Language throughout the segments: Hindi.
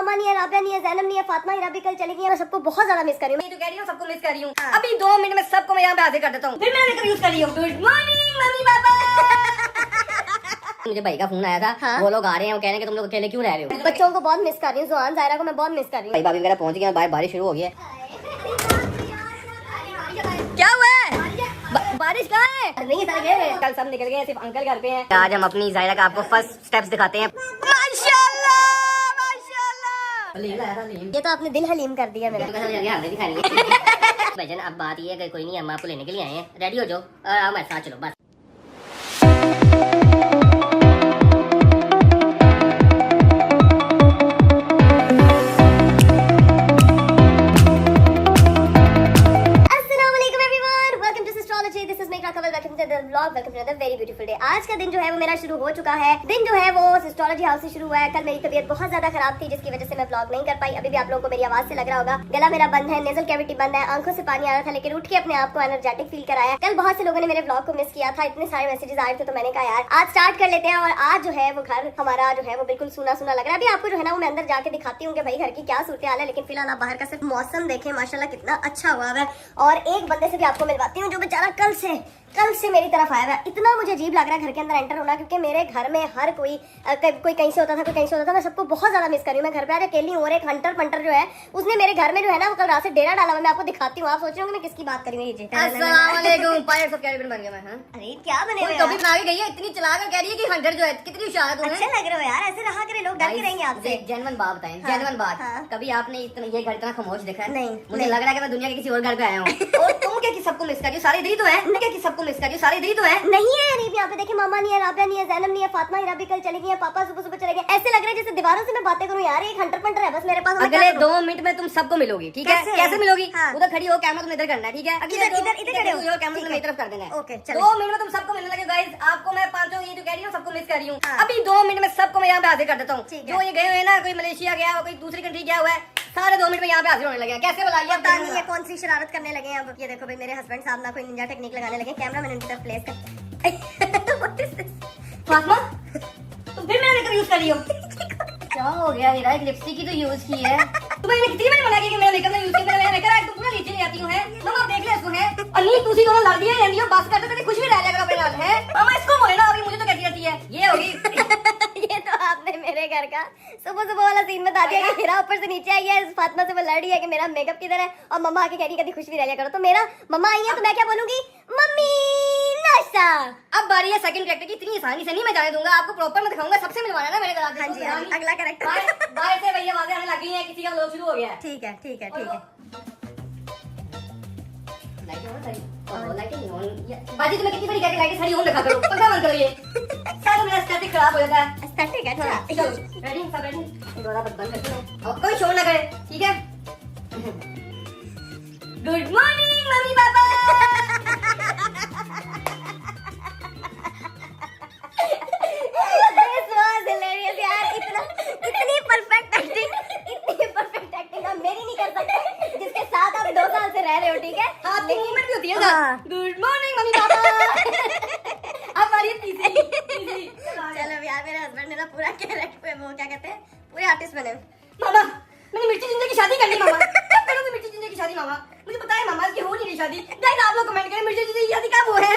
मामा नहीं है, राबिया नहीं है, जैनब नहीं है, फातिमा हिराबी कल चली गई है। मैं सबको बहुत ज्यादा मिस कर रही हूँ। मैं तो कह रही हूँ सबको मिस कर रही हूँ। अभी 2 मिनट में सबको मैं यहाँ पे हाजिर कर देता हूँ। फिर मैं यूज कर रही हूँ। Good morning mummy papa. मुझे भाई का फोन आया था। हाँ? वो लोग आ रहे हैं, वो कह रहे हैं कि तुम लोग अकेले क्यों रह रहे हो। बच्चों को बहुत मिस कर रही हूँ, जुआन जायरा को मैं बहुत मिस कर रही हूँ। भाई भाभी वगैरह पहुंच गए, बारिश शुरू हो गई है। क्या हुआ है? बारिश कहाँ है? नहीं है, कल सब निकल गए, सिर्फ अंकल घर पे हैं। आज हम अपनी जायरा का आपको फर्स्ट स्टेप्स दिखाते हैं। माशाल्लाह माशाल्लाह। ये तो आपने दिल हलीम कर दिया मेरा। भजन अब बात ये है कि कोई नहीं, हम आपको लेने के लिए आए हैं। रेडी हो जाओ, हमारे साथ चलो बस। Very beautiful day. आज का दिन जो है वो मेरा शुरू हो चुका है। दिन जो है वो एस्ट्रोलॉजी हाउस से शुरू हुआ है। कल मेरी तबीयत बहुत ज्यादा खराब थी, जिसकी वजह से मैं ब्लॉग नहीं कर पाई। अभी भी आप लोगों को मेरी आवाज से लग रहा होगा, गला मेरा बंद है, नेजल कैविटी बंद है, आंखों से पानी आ रहा था, लेकिन उठ के अपने आप को एनर्जेटिक फील कराया। कल बहुत से लोगों ने मेरे ब्लॉग को मिस किया था, इतने सारे मैसेजेस आए थे, तो मैंने कहा यार आज स्टार्ट कर लेते हैं। और आज जो है वो घर हमारा जो है वो बिल्कुल सूना सूना लग रहा है। अभी आपको जो है ना वो मैं अंदर जाके दिखाती हूँ कि भाई घर की क्या सूरत हाल है। लेकिन फिलहाल आप बाहर का सिर्फ मौसम देखें, माशाल्लाह कितना अच्छा हुआ है। और एक बंदे से भी आपको मिलवाती हूँ जो बेचारा कल से मेरी तरफ आया हुआ। इतना मुझे अजीब लग रहा है घर के अंदर एंटर होना, क्योंकि मेरे घर में हर कोई कोई कहीं से होता था, कोई कहीं से होता था। मैं सबको बहुत ज्यादा मिस कर रही हूँ। मैं घर पे आज अकेली हूँ और एक हंटर पंटर जो है उसने मेरे घर में जो है ना वो कल रात से डेरा डाला हुआ। मैं आपको दिखाती हूँ, आप सोच रहे होंगे मैं किसकी बात कर रही हूँ। अस्सलाम वालेकुम। पायरेट्स ऑफ कैरिबियन बन गया मैं। हां अरे क्या बने हुए टॉपिक बना के गई है, इतनी चला कर कह रही है कि हंटर जो है कितनी होशियार है। अच्छे लग रहे हो यार, ऐसे रहा करे लोग, डर के रहेंगे आपसे। जेन्युइन बात बताएं, जेन्युइन बात। हाँ। कभी आपने इतना ये घर इतना खामोश देखा है? नहीं, मुझे नहीं। लग रहा है कि मैं दुनिया के किसी और घर पे आया हूँ। और तुम क्या कि सबको मिस कर रही हो? सारी इधर ही तो है। तुम क्या कि सबको मिस कर रही हो? सारी इधर ही तो है। नहीं है अरीब, यहाँ पे देखिए मामा नहीं है, राबिया नहीं है, जैनब नहीं है, फातिमा हिराबी कल चली गई है, पापा सुबह सुबह चले गए। ऐसे लग रहा है जैसे दीवारों से मैं बातें करूँ यार। एक हंटर पंटर है बस मेरे पास। अगले 2 मिनट में तुम सबको मिलोगी, ठीक है? कैसे मिलोगी? हाँ। उधर खड़ी हो, कैमरा तुम इधर करना है, ठीक है? इधर खड़े हो, कैमरा तुम मेरी तरफ कर देना है। ओके, चलो। 2 मिनट में तुम सबको मिलने लगे गाइस। आपको मैं पांचों ये जो कह रही हूँ सबको मिस कर रही हूँ। हाँ। अभी 2 मिनट में सबको मैं यहाँ पे हाजिर कर देता हूँ। ठीक है। जो ये गए हुए हैं ना, कोई मलेशिया गया हुआ, कोई दूसरी कंट्री गया हुआ है, सारे 2 मिनट में यहाँ पे हाजिर होने लगे हैं। कैसे बुलाइए? पता नहीं ये कौन सी शरारत करने लगे हैं अब। ये देखो भाई मेरे हस्बैंड साहब ना कोई निंजा टेक्निक लगाने लगे। कैमरा मैंने उनकी तरफ प्लेस कर। What is this? फातिमा तुम फिर मेरा मेकअप यूज कर रही हो? क्या हो गया? मेरा एक लिपस्टिक ही तो यूज की है। तुम्हें मैंने कितनी बार मना किया कि मेरा मेकअप ना यूज किया। मेरा मेकअप है, तुम पूरा नीचे ले आती हो। है मम्मा देख ले इसको। है अली तुसी दोनों लड़ दिए रहंदी हो, बस कर दो, तेरी खुश भी रह जाएगा अपने नाल। है मम्मा इसको बोले ना, अभी मुझे तो कहती रहती है। ये होगी। ये तो आपने मेरे घर का सुबह सुबह वाला सीन बता दिया कि मेरा ऊपर से नीचे आई है, फातिमा से वो लड़ रही है कि मेरा मेकअप किधर है, और मम्मा आके कह रही है कभी खुश भी रह लिया करो। तो मेरा मम्मा आई है तो मैं क्या बोलूंगी? मम्मी नाश्ता। अब बारी है सेकंड कैरेक्टर की। इतनी आसानी से नहीं मैं जाने दूंगा आपको, प्रॉपर मैं दिखाऊंगा। सबसे मिलवाना है ना मेरे घर। हाँ जी, हाँ जी, अगला कैरेक्टर। बाय से भैया आवाजें आने लगी हैं, किसी का व्लॉग शुरू हो गया है। ठीक है ठीक है ठीक है। बाजी तुम्हें कितनी बड़ी कहकर लाइट खड़ी हो रखा करो, पंखा बंद करो। ये सारा मेरा एस्थेटिक खराब हो जाता है। एस्थेटिक है। चलो रेडी, सब रेडी? दोबारा बंद करते हैं और कोई शोर ना करे, ठीक है? Good morning mummy papa. This was hilarious यार। इतनी परफेक्ट एक्टिंग आप मेरी नहीं कर सकते, जिसके साथ आप 2 साल से रह रहे हो, ठीक है? हाथ की मूवमेंट भी होती है। हाँ। Good morning mummy papa. अब बारी है तीसरी। चलो यार, मेरे हस्बैंड ने ना पूरा कैरेक्टर, वो क्या कहते हैं, पूरे आर्टिस्ट बने। मामा मैंने मिर्ची जिंदगी की शादी कर ली। मामा कब करोगे मिर्ची जिंदगी की शादी? मामा मुझे पता है मामा, इसकी हो नहीं रही शादी। गाइस आप लोग कमेंट करें मिर्ची जिंदगी की शादी कब हो है?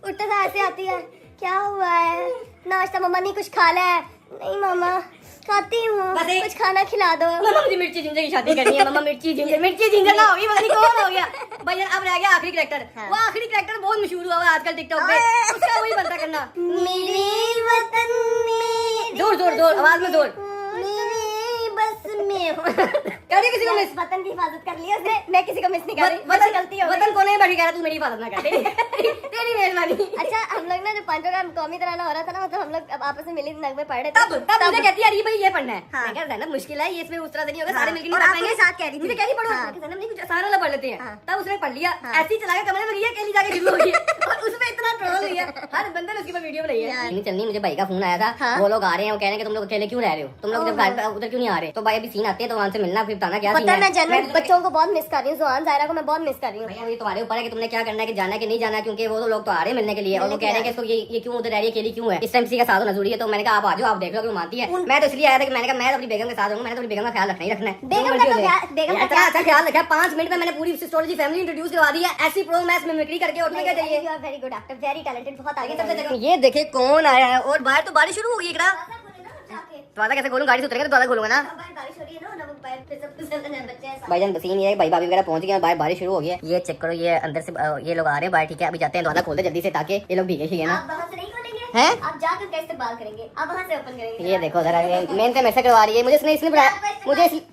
उठते था ऐसे आती है, क्या हुआ है? नाश्ता मम्मा नहीं कुछ खा ले? नहीं मामा खाती हूँ, कुछ खाना खिला दो। मामा मुझे मिर्ची जिंजर की शादी करनी है। मामा मिर्ची जिंजर ना होगी, पता नहीं कौन हो गया भैया। अब रह गया आखिरी कैरेक्टर। हाँ। वो आखिरी कैरेक्टर बहुत मशहूर हुआ है आजकल टिकटॉक पे, उसका वही बनता करना। मेरे वतन में जोर आवाज में जोर। मेरे बस में कर किसी को मिस? वतन की हिफाजत कर लिया उसने। मैं किसी को मिस नहीं कर रही, वतन गलती हो गई। वतन को नहीं बैठी कह रहा, तू मेरी हिफाजत ना कर। तेरी मेहरबानी। अच्छा हम लोग ना जो 5 का कौमी तराना हो रहा था ना, मतलब हम लोग अब आपस में मिली नगमे पढ़ रहे तब थे। मुझे कहती है अरे भाई ये पढ़ना है। हाँ। मैं कह रहा है मुश्किल है ये, इसमें उस तरह से नहीं होगा, हाँ। सारे मिलकर और नहीं आपके पढ़ साथ कह रही थी। मुझे कह रही पढ़ो। हाँ। नहीं कुछ आसान वाला पढ़ लेते हैं। हाँ। तब उसने पढ़ लिया, हाँ। ऐसे ही चला के कमरे में गई, अकेली जाके शुरू हो गई और उसमें इतना ट्रोल हुई है, हर बंदे ने उसके ऊपर वीडियो बनाई है। नहीं चलनी, मुझे भाई का फोन आया था। हाँ। वो लोग आ रहे हैं, वो कह रहे हैं कि तुम लोग अकेले क्यों रह रहे हो, तुम लोग जब घर उधर क्यों नहीं आ रहे? तो भाई अभी सीन आते हैं तो वहाँ से मिलना, फिर बताना क्या पता है, मैं जनरल मैं बच्चों को बहुत मिस कर रही हूँ, ज़ुआन ज़ायरा को मैं बहुत मिस कर रही हूँ। भैया ये तुम्हारे ऊपर है कि तुमने क्या करना है, कि जाना है कि नहीं जाना, क्योंकि वो तो लोग तो आ रहे हैं मिलने के लिए, और वो कह रहे हैं कि इसको ये क्यों उधर रह रही है, अकेली क्यों है, इस टाइम किसी का साथ होना जरूरी है। तो मैंने कहा आप आ जाओ, आप देख लो कि मानती है। मैं तो इसलिए आया था कि मैंने कहा मैं अपनी बेगम के साथ हूँ, मैंने तो अपनी बेगम का ख्याल रखना ही रखना है। बेगम का इतना अच्छा ख्याल रखा, 5 मिनट में मैंने पूरी एस्ट्रोलॉजी फैमिली इंट्रोड्यूस करवा दी है, ऐसी प्रो मैथ्स में मिमिक्री करके, और क्या चाहिए। You are very good actor, very talented, बहुत आगे। ये देखे कौन आया है, और बाहर तो बारिश शुरू हो गई। दरवाजा कैसे खोलूं, गाड़ी से उतरेंगे तो दरवाजा खोलूंगा ना। बारिश हो रही है ना, बच्चे भाईजान सीन ये है, भाई भाभी वगैरह पहुंच गए, बाहर बारिश शुरू हो गई है। ये चेक करो, ये अंदर से ये लोग आ रहे हैं बाहर, ठीक है। अभी जाते हैं, दरवाजा खोलते जल्दी से, ताकि ये लोग भीगे ही है ना। आप वहां से नहीं खोलेंगे हैं? आप जाकर कैसे इस्तेमाल करेंगे, आप वहां से ओपन करेंगे। ये देखो जरा, मेन तो मैसेज करवा रही है मुझे, इसने इसलिए बुलाया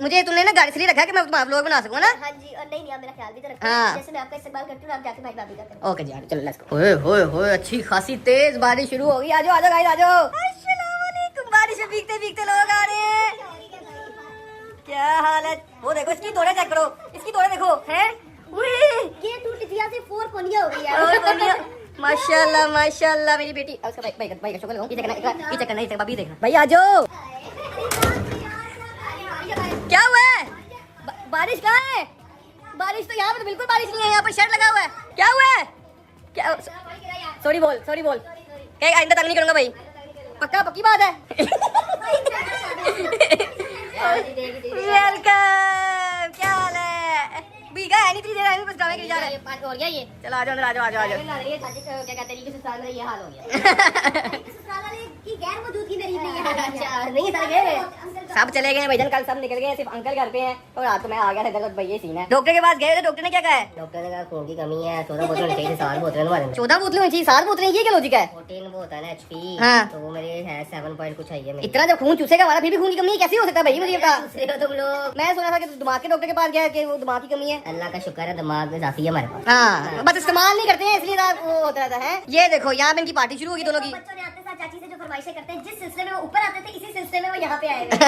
मुझे तुमने ना गाड़ी इसलिए रखा कि मैं व्लॉग बना सकूं ना। हाँ जी, और नहीं आप मेरा ख्याल भी तो रखते हाँ। हैं, जैसे मैं आपका इस्तेमाल करती हूँ आप जाके भाई भाभी का करें। ओके जी, चलो लेट्स गो। ओए होए होए, अच्छी खासी तेज बारिश शुरू हो गई। आ जाओ गाइस, आ जाओ। अस्सलाम वालेकुम। बारिश में भीगते भीगते लोग आ रहे हैं, क्या हाल है। वो देखो इसकी तोड़े चेक करो, इसकी तोड़े देखो हैं। ये टूट दिया से 4 कोनिया हो गई है। माशाल्लाह माशाल्लाह, मेरी बेटी। उसका भाई का शुक्र, ये चेक करना भाभी देखना। भाई आ जाओ। क्या हुआ है? बारिश कहाँ है? बारिश तो यहाँ पर बिल्कुल बारिश नहीं है, यहाँ पर शर्ट लगा हुआ है। क्या हुआ है? क्या? सॉरी बोल क्या, आइंदा तंग नहीं करूंगा भाई, पक्का, पक्की बात है। वेलकम, क्या हाल है? भीगा है नहीं, इतनी देर आई बस गावे के जा रहा है। पाँच हो गया ये। चलो आ जाओ अंदर, आ जाओ। क्या कहते हैं, ससुराल में ये हाल हो गया। ससुराल वाले की गैर मौजूदगी मेरी नहीं है। अच्छा नहीं सर गए, सब चले गए भाईजान, कल सब निकल गए, सिर्फ अंकल घर पे हैं, और रात को मैं आ गया था इधर। भाई ये सीन है। डॉक्टर के पास गए थे, डॉक्टर ने क्या कहा है? डॉक्टर ने कहा खून की कमी है, 14 बोतल चाहिए, 7 बोतल हमारे में। 14 बोतलें होनी चाहिए, 7 बोतलें, ये क्या लॉजिक है? 14 वो होता है ना एचपी, हाँ। तो वो मेरे है 7 पॉइंट कुछ है मेरे। इतना जब खून चूसेगा हमारा, फिर भी खून की कमी कैसे हो सकता है भाई? मुझे बता। तुम लोग, मैं सुना था कि दिमाग के डॉक्टर के पास गया कि वो दिमाग की कमी है। अल्लाह का शुक्र है दिमाग में जाती है हमारे पास। हाँ, बस इस्तेमाल नहीं करते हैं, इसलिए वो होता रहता है। ये देखो यहाँ पे इनकी पार्टी शुरू होगी दोनों की। बच्चों ने आते साथ चाची से जो फरमाइशें करते हैं, जिस सिलसिले में वो ऊपर आते थे, इसी सिलसिले में वो यहाँ पे आए हुए हैं।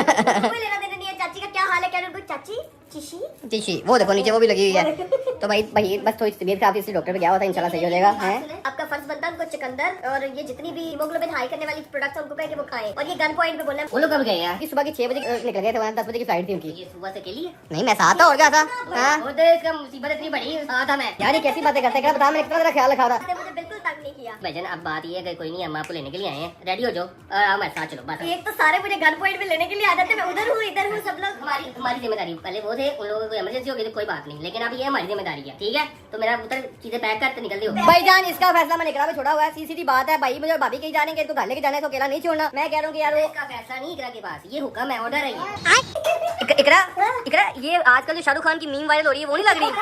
कोई लेना देना नहीं है। चाची का क्या हाल है, क्या नहीं, चाची चिशी, वो देखो नीचे वो भी लगी हुई है। तो भाई बस थोड़ी तबीयत खराब थी, इसलिए डॉक्टर पे गया हुआ था, इंशाल्लाह सही हो जाएगा। हैं? आपका फर्ज बनता है उनको चुकंदर और ये जितनी भी हीमोग्लोबिन हाई करने वाली प्रोडक्ट्स हैं उनको कहे कि वो खाएं, और ये गन पॉइंट पे बोलना है। वो लोग कब गए यार? सुबह के 6 बजे निकल गए थे, वहाँ 10 बजे की फ्लाइट थी उनकी। ये सुबह से अकेली है? नहीं, मैं साथ था, और क्या था। हाँ? इसका मुसीबत इतनी बड़ी था मैं। यार ये कैसी बातें करते हैं, बता, मैंने कितना तेरा ख्याल रखा था। मुझे बिल्कुल तंग नहीं किया। भाईजान अब बात ये है कि कोई नहीं, हम आपको लेने के लिए आए हैं, रेडी हो जाओ, हमारे साथ चलो बस। एक तो सारे मुझे गन पॉइंट पे लेने के लिए आ जाते हैं, मैं उधर हूँ इधर हूँ, सब लोग। हमारी जिम्मेदारी, पहले वो थे, उन लोगों को इमरजेंसी हो गई तो कोई बात नहीं, लेकिन अब ये हमारी जिम्मेदारी है, ठीक है? तो मेरा उधर चीजें पैक करते निकल दियो। भाईजान इसका फैसला मैंने इकरा पे छोड़ा हुआ है, सीधी बात है भाई, मुझे भाभी कहीं जाने के, इसको घर लेके जाने, तो अकेला नहीं छोड़ना। मैं कह रहा हूँ कि यार वो इसका फैसला नहीं इकरा के पास, ये हुक्म है, ऑर्डर है ये। इकरा ये आजकल जो शाहरुख खान की मीम वायरल हो रही है, वो नहीं लग रही है?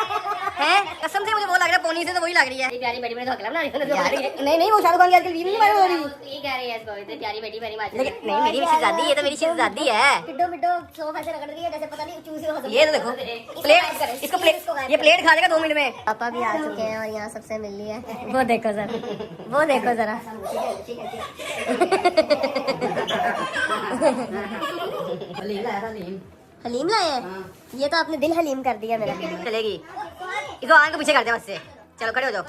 कसम से मुझे वो लग रहा है, पोनी से तो वही लग रही है। प्यारी बेटी मैंने तो अकेला बना रही। नहीं, वो शाहरुख खान की आजकल मीम नहीं वायरल हो रही। ये कह रही है इसको, इतनी प्यारी बेटी मेरी माँ। लेकिन नहीं, मेरी शहजादी, ये तो मेरी शहजादी है। मिड्डो मिड्डो सोफा से रगड़ रही है जैसे पता नहीं चूसी हो। ये तो देखो प्लेट, इसको प्लेट, ये प्लेट खा लेगा 2 मिनट में। पापा भी आ चुके हैं और यहाँ सबसे मिल ली है। वो देखो जरा, वो देखो जरा। हलीम लाए हैं? ये तो आपने दिल हलीम कर दिया मेरा। चलेगी, इसको आगे के पीछे कर दे बस से। चलो खड़े हो जाओ,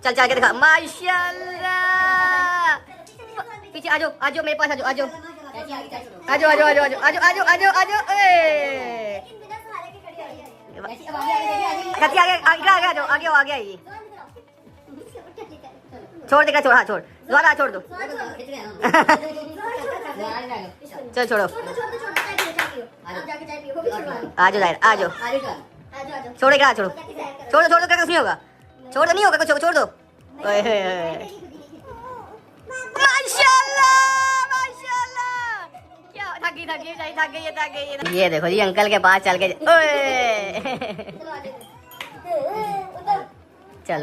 चल के दिखा। माशाल्लाह, पीछे आ जाओ मेरे पास, आ जाओ। आगे आइए। छोड़ देगा, छोड़ द्वारा छोड़ दो। चलो छोड़ो, आ जाओ। छोड़ो कुछ नहीं होगा, कुछ छोड़ दो। माशाल्लाह, क्या थक गई। ये देखो जी अंकल के पास चल के, चल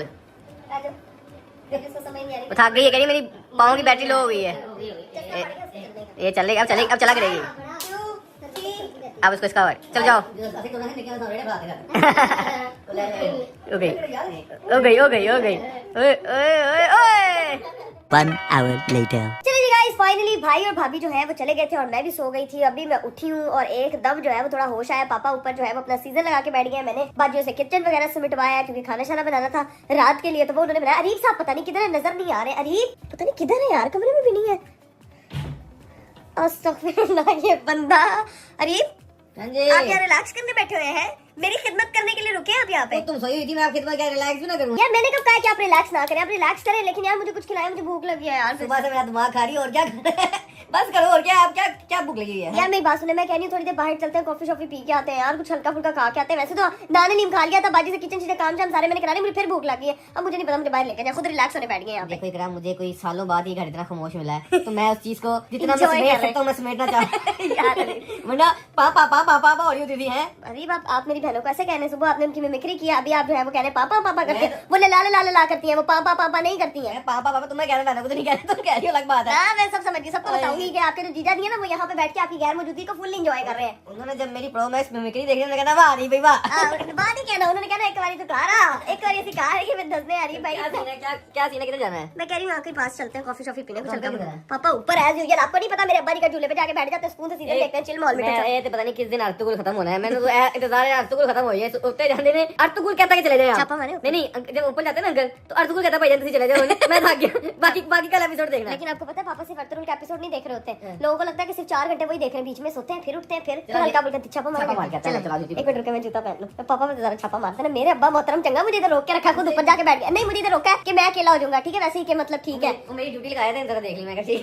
थक गई है, कह रही मेरी पाँव की बैटरी लो हो गई है। ये चलेगा, अब चला करेगी। अब उसको इसका चल जाओ। हो गई। ओए 1 hour later. चलिए जी गाइस, फाइनली भाई और भाभी जो है वो चले गए थे और मैं भी सो गई थी। अभी मैं उठी हूँ और एकदम जो है वो थोड़ा होश आया। पापा ऊपर जो है वो अपना सीजन लगा के बैठ गए। मैंने बाजियों से किचन वगैरह से मिटवाया क्योंकि खाना शाना बनाना था रात के लिए, तो वो उन्होंने बनाया। अरीब साहब पता नहीं किधर है, नजर नहीं आ रहे। अरीब पता नहीं किधर है यार, कमरे में भी नहीं है। अस्तगफिरुल्लाह, ये बंदा। अरीब हाँ जी। आप यहाँ रिलैक्स करने बैठे हुए हैं, मेरी खिदमत करने के लिए रुके हैं आप यहाँ पे। तुम सोई हुई थी, मैं आपकी खिदमत क्या रिलैक्स भी ना करूँ? यार मैंने कब कहा कि आप रिलैक्स ना करें, आप रिलैक्स करें, लेकिन यार मुझे कुछ खिलाएं, मुझे भूख लगी है यार। सुबह से मेरा दिमाग खा रही है और क्या करना है? बस करो और क्या, आप क्या क्या भूख लगी है? यार मेरी बात सुने, मैं कह रही हूँ थोड़ी देर बाहर चलते हैं, कॉफी शॉफी पी के आते हैं यार, कुछ हल्का फुल्का खा के आते हैं। वैसे तो नाने नीम खा लिया था, बाजी से किचन चीजें काम शाम सारे मैंने करा लिए, मुझे फिर भूख लगी है। अब मुझे नहीं पता, मुझे बाहर लेकर जाए, खुद रिलैक्स होने बैठ गए यहाँ पे। देखो इकराम, मुझे कोई सालों बाद ये घर इतना खामोश मिला है, तो मैं उस चीज को जितना मैं Enjoy समेट कर रहे सकता हूँ मैं समेटना चाहूँ यार वरना पापा पापा पापा हो रही होती थी। है अरे बाप, आप मेरी बहनों को ऐसे कहने, सुबह आपने उनकी मिमिक्री किया, अभी आप जो है वो कहने पापा पापा करते हैं, वो ला करती है, वो पापा पापा नहीं करती है। पापा पापा तुम्हें कहना था, तो नहीं कहना, तुम कह रही हो, अलग बात है। हाँ मैं सब समझ गई, सबको बताऊंगी कि आपके जो जीजा जी है ना, वो यहाँ पे बैठ के आपकी गैर मौजूदगी को फुल एंजॉय कर रहे हैं। उन्होंने जब मेरी प्रो मैक्स मिमिक्री देखी, उन्होंने कहना वाह नहीं भाई वाह। बात ही कहना, उन्होंने कहना एक बारी तो कहा रहा, एक बारी ऐसी कहा है कि मैं दसने आ रही भाई। क्या सीन है, किधर जाना है? मैं कह रही हूँ आपके पास चलते हैं, कॉफी शॉफी पीने को चलते किधर हैं। है? पापा ऊपर एज यूजुअल, आपको नहीं पता, मेरे अब्बा जी का झूले पे जाके बैठ जाते हैं, स्कूल से सीधे देखते हैं चिल मॉल में। ये तो पता नहीं किस दिन अर्तुगुल खत्म होना है, मैंने तो इंतजार है अर्तुगुल खत्म हो जाए, उठते जाने ने अर्तुगुल कहता है कि चले जाए आप। छापा मारे ऊपर। नहीं जब ऊपर जाते हैं ना अंकल, तो अर्तुगुल कहता है भाई जल्दी से चले जाओ, मैं भाग गया। बाकी कल एपिसोड देखना। लेकिन आपको पता है पापा सिर्फ अर्तुगरुल का एपिसोड नहीं देख रहे होते हैं, लोगों को लगता है कि सिर्फ 4 घंटे वही देख रहे हैं, बीच में सोते हैं, फिर उठते हैं, फिर हल्का फुल्का छापा मार मार के चलो चला दीजिए। एक मिनट रुके, मैं जूता पहन लूं। मैं पापा में जरा छापा मारते ना, मेरे अब्बा मोहतरम चंगा मुझे इधर रोक के रखा, खुद ऊपर जाके बैठ गया। नहीं मुझे इधर रोका है कि मैं अकेला हो जाऊंगा, ठीक है वैसे ही के मतलब ठीक है। वो मेरी ड्यूटी लगाया था, जरा देख ली मैं कैसी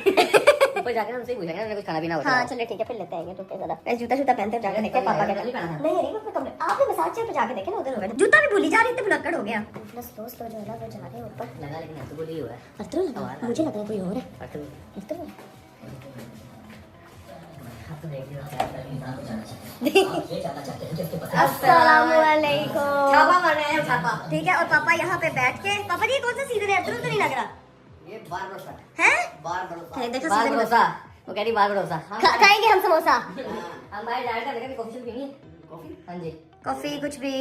ऊपर जाकर उनसे पूछेंगे ना कुछ खाना पीना होता हाँ है। चलो ठीक है, फिर लेते हैं रुके जरा, मैं जूता पहनते जाके देखते हैं पापा का। नहीं अरे मैं कमरे, आपने मसाज चेयर पे जाके देखे ना, उधर होगा। जूता भी भूली जा रही थी, भुलक्कड़ हो गया। इतना स्लो स्लो जो है ना वो जा रहे हैं ऊपर। लगा लेकिन अर्तुगुल ही हुआ है। अर्तुगरुल लगा, मुझे लगा कोई और है। अर्तुगुल अर्तुगरुल अस्सलामुअलैकुम। छापा मार रहे हैं छापा। ठीक है, और पापा यहाँ पे बैठ के, पापा जी कौन सा सीजन है? अर्तुगरुल तो नहीं लग रहा ये बार भरोसा है। बार भरोसा है, देखो बार सीजन भरोसा, वो कह रही बार भरोसा। खाएंगे हम समोसा, हम बाहर जा रहे थे, लेकिन कॉफी पीनी है। कॉफी हाँ जी, कॉफी कुछ भी,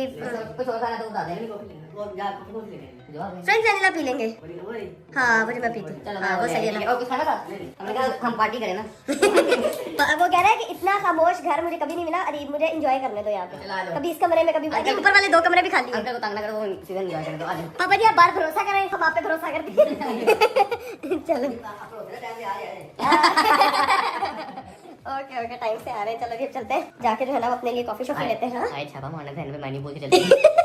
कुछ और खाना तो बता देंगे। कॉफी लेंगे और जा कॉफी कौन लेंगे? जवाब है फ्रेंच वैनिला पी लेंगे। हाँ वो जो मैं पीती, चलो हाँ वो सही है ना। और कुछ खाना था? हमने कहा हम पार्टी करें ना। वो कह रहा है कि इतना खामोश घर मुझे कभी नहीं मिला, अरीब मुझे एंजॉय करने दो यहाँ चलो, आ पे, जाओ। कभी इस कमरे में, कभी ऊपर वाले 2 कमरे भी खाली हैं। अंकल को तंग ना करो, वो सीजन एंजॉय करें। तो आ जाओ। पापा जी आप बार भरोसा करें, हम आप पे भरोसा करते हैं। चलो ओके टाइम से आ रहे हैं, चलो अभी अब चलते हैं, जाके जो है ना वो अपने लिए कॉफी शॉफी लेते हैं। हाँ? आए छापा मारना था, मैं नहीं बोल के चलते।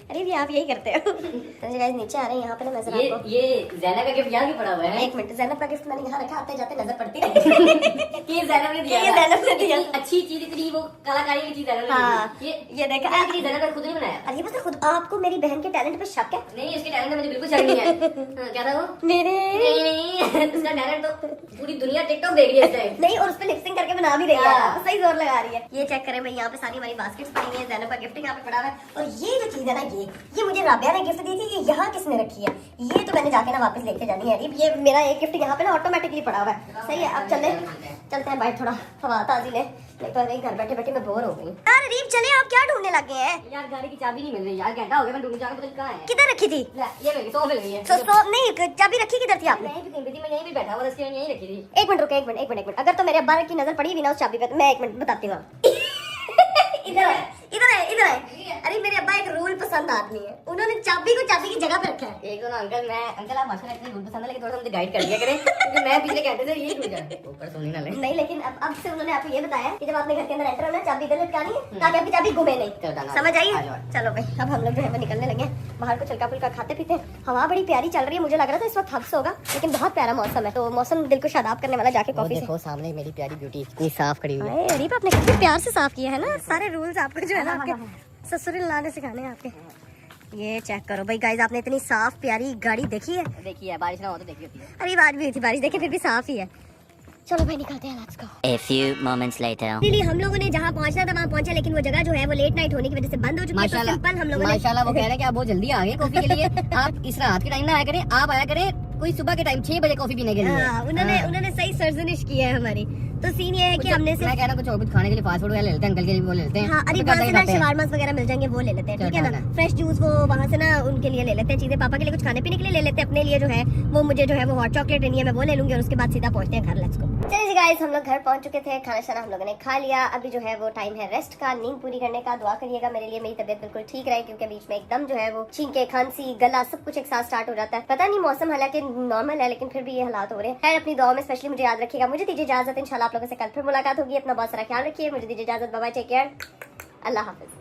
अरे भी आप यही करते हो। तो गाइस नीचे आ रहे हैं, यहाँ पे ना नजर आपको। ये ज़ैनब का गिफ्ट यहाँ क्यों पड़ा हुआ है? एक मिनट, ज़ैनब का गिफ्ट मैंने यहाँ रखा, आते जाते नजर पड़ती है। ये ज़ैनब ने दिया। ये ज़ैनब ने दिया। इतनी अच्छी चीज, इतनी वो कलाकारी की चीज ज़ैनब ने हाँ, दी। ये देखा। ये ज़ैनब ने खुद नहीं बनाया। अरे बस खुद आपको मेरी बहन के टैलेंट पे शक है? नहीं, इसके टैलेंट में मुझे बिल्कुल शक नहीं है। हाँ, क्या था वो? मेरे नहीं, इसका टैलेंट तो पूरी दुनिया टिकटॉक देख रही है इस टाइम। नहीं, और उस पे लिपसिंग करके बना भी रही है, हाँ। सही जोर लगा रही है। ये चेक करें भाई, यहाँ पे सारी हमारी बास्केट्स पड़ी हुई है, ज़ैनब का गिफ्ट यहाँ पे पड़ा हुआ है। और ये जो चीज है ना, ये मुझे राबिया ने गिफ्ट दी थी, ये यहाँ किसने रखी है? ये तो मैंने जाके ना वापस लेके जानी है। ये मेरा एक गिफ्ट यहाँ पे ना ऑटोमेटिकली पड़ा हुआ है। सही है, अब चलते हैं बाहर, थोड़ा हवा ताजी ले, नहीं तो नहीं घर बैठे बैठे मैं बोर हो गई। यार अरीब चले, आप क्या ढूंढने लगे हैं? यार गाड़ी की चाबी नहीं मिल रही यार, घंटा हो गया मैं ढूंढ जाकर, पता नहीं कहाँ है। किधर रखी थी? ले, ये मिल गई, सोफे मिल गई है। तो नहीं, चाबी रखी किधर थी आपने? यहीं पे कहीं पे थी, मैं यहीं पे बैठा हुआ था, इसके यहीं रखी थी। एक मिनट रुके, एक मिनट। अगर तो मेरे अब्बा की नजर पड़ी भी ना उस चाबी पे, तो मैं एक मिनट बताती हूँ। इधर है। अरे मेरे अब्बा एक रूल पसंद आदमी है, उन्होंने चाबी को चाबी की जगह पे रखा है। एक तो ना अंकल आप माशाल्लाह इतने रूल पसंद है, लेकिन थोड़ा सा मुझे गाइड कर दिया करें, क्योंकि मैं पिछले कहते थे यही भूल जाए, ऊपर सुनी ना ले। नहीं, लेकिन अब से उन्होंने आपको ये बताया कि जब आपने घर के अंदर एंटर होना है, चाबी इधर लटकानी है ताकि आपकी चाबी गुमे नहीं। समझ आई? चलो भाई, अब हम लोग जो है वो निकलने लगे, बाहर कुछ हल्का फुल्का खाते पीते। हवा बड़ी प्यारी चल रही है, मुझे लग रहा था इस वक्त हब्स होगा, लेकिन बहुत प्यारा मौसम है, तो मौसम दिल को शादाब करने वाला। जाके कॉफी देखो सामने मेरी प्यारी ब्यूटी इतनी साफ खड़ी हुई है। अरे आपने कितने प्यार से साफ किया है ना, सारे रूल्स आपको जो है ना आपके ससुर लाने सिखाने हैं आपके। ये चेक करो भाई गाइस, आपने इतनी साफ प्यारी गाड़ी देखी है? देखी है, बारिश ना हो तो देखी होती है। अरे बात भी हुई थी बारिश, देखिए फिर भी साफ ही है। चलो भाई निकलते हैं, let's go. A few moments later. नहीं, हम लोगों ने जहाँ पहुँचना था वहाँ पहुँचे, लेकिन वो जगह जो है वो लेट नाइट होने की वजह से बंद हो चुकी है। तो सिंपल हम लोगों ने माशाल्लाह वो कह रहे हैं कि आप बहुत जल्दी आ गए कॉफी के लिए। आप इस रात के टाइम ना आया करें, आप आया करें कोई सुबह के टाइम 6 बजे कॉफी पीने के लिए। हाँ, उन्होंने सही सर्जनिश किया है हमारी। तो सीन ये है कि हमने मैं कह रहा कुछ और कुछ खाने के लिए फास्ट फूड ले लेते हैं, अंकल के लिए वो ले लेते हैं। हाँ, अरे वहाँ से ना शवारमास वगैरह मिल जाएंगे, वो ले लेते हैं, ठीक है ना। फ्रेश जूस वो वहाँ से ना उनके लिए ले लेते हैं चीजें, पापा के लिए कुछ खाने पीने के लिए ले लेते हैं, अपने लिए जो है वो मुझे जो है वो हॉट चॉकलेट लेनी है, मैं वो ले लूंगी, और उसके बाद सीधा पहुंचते हैं घर। Let's go. चलिए गाइस, हम लोग घर पहुंच चुके थे, खाना शाना हम लोगों ने खा लिया। अभी जो है वो टाइम है रेस्ट का, नींद पूरी करने का। दुआ करिएगा मेरे लिए, मेरी तबीयत बिल्कुल ठीक रहे, क्योंकि बीच में एकदम जो है वो छींके, खांसी, गला सब कुछ एक साथ स्टार्ट हो जाता है। पता नहीं, मौसम हालांकि नॉर्मल है, लेकिन फिर भी ये हालात हो रहे हैं। खैर अपनी दुआ में स्पेशली मुझे याद रखिएगा। मुझे दीजिए इजाजत, इंशाल्लाह आप लोगों से कल फिर मुलाकात होगी। अपना बहुत सारा ख्याल रखिए, मुझे दीजिए इजाजत, बाय बाय, टेक केयर, अल्लाह हाफिज।